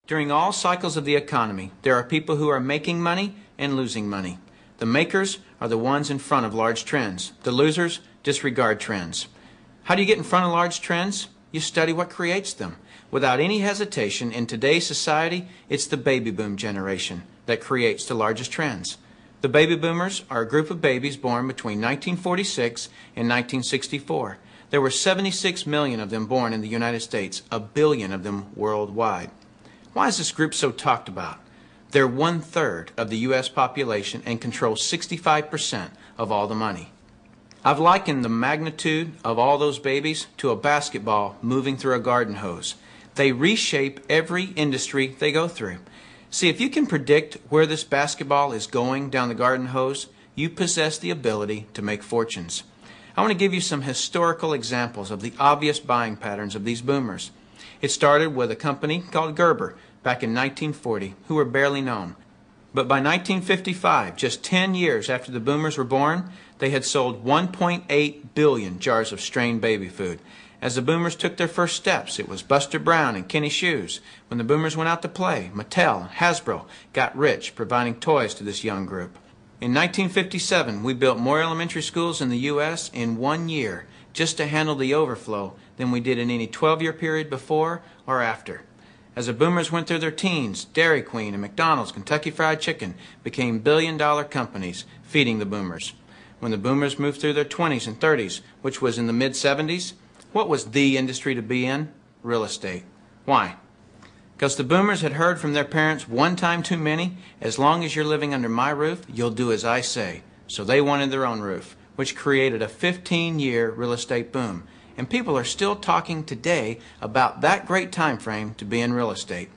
During all cycles of the economy, there are people who are making money and losing money. The makers are the ones in front of large trends. The losers disregard trends. How do you get in front of large trends? You study what creates them. Without any hesitation, in today's society, it's the baby boom generation that creates the largest trends. The baby boomers are a group of babies born between 1946 and 1964. There were 76 million of them born in the United States, a billion of them worldwide. Why is this group so talked about? They're 1/3 of the U.S. population and control 65% of all the money. I've likened the magnitude of all those babies to a basketball moving through a garden hose. They reshape every industry they go through. See, if you can predict where this basketball is going down the garden hose, you possess the ability to make fortunes. I want to give you some historical examples of the obvious buying patterns of these boomers. It started with a company called Gerber back in 1940, who were barely known. But by 1955, just 10 years after the boomers were born, they had sold 1.8 billion jars of strained baby food. As the boomers took their first steps, it was Buster Brown and Kenny Shoes. When the boomers went out to play, Mattel and Hasbro got rich providing toys to this young group. In 1957, we built more elementary schools in the U.S. in 1 year just to handle the overflow than we did in any 12-year period before or after. As the boomers went through their teens, Dairy Queen and McDonald's, Kentucky Fried Chicken became billion-dollar companies feeding the boomers. When the boomers moved through their 20s and 30s, which was in the mid-70s, what was the industry to be in? Real estate. Why? Because the boomers had heard from their parents one time too many, as long as you're living under my roof, you'll do as I say. So they wanted their own roof, which created a 15-year real estate boom. And people are still talking today about that great time frame to be in real estate.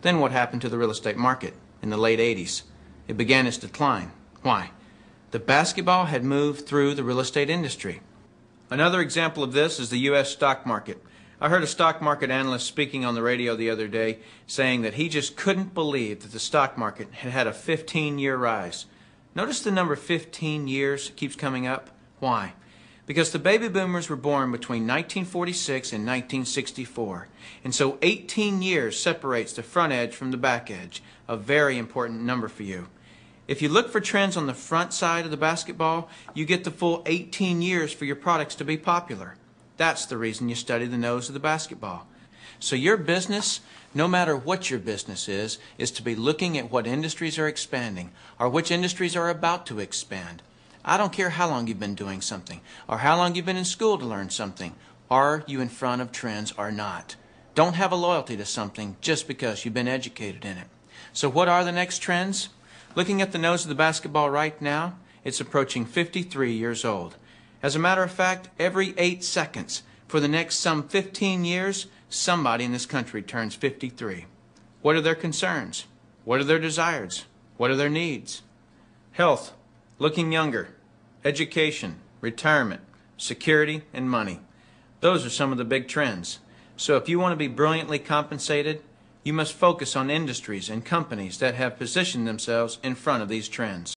Then what happened to the real estate market in the late 80s? It began its decline. Why? The basketball had moved through the real estate industry. Another example of this is the U.S. stock market. I heard a stock market analyst speaking on the radio the other day saying that he just couldn't believe that the stock market had had a 15-year rise. Notice the number 15 years keeps coming up. Why? Because the baby boomers were born between 1946 and 1964. And so 18 years separates the front edge from the back edge, a very important number for you. If you look for trends on the front side of the basketball, you get the full 18 years for your products to be popular. That's the reason you study the nose of the basketball. So your business, no matter what your business is to be looking at what industries are expanding or which industries are about to expand. I don't care how long you've been doing something or how long you've been in school to learn something. Are you in front of trends or not? Don't have a loyalty to something just because you've been educated in it. So what are the next trends? Looking at the nose of the basketball right now, it's approaching 53 years old. As a matter of fact, every 8 seconds for the next some 15 years, somebody in this country turns 53. What are their concerns? What are their desires? What are their needs? Health, looking younger, education, retirement, security, and money. Those are some of the big trends. So if you want to be brilliantly compensated, you must focus on industries and companies that have positioned themselves in front of these trends.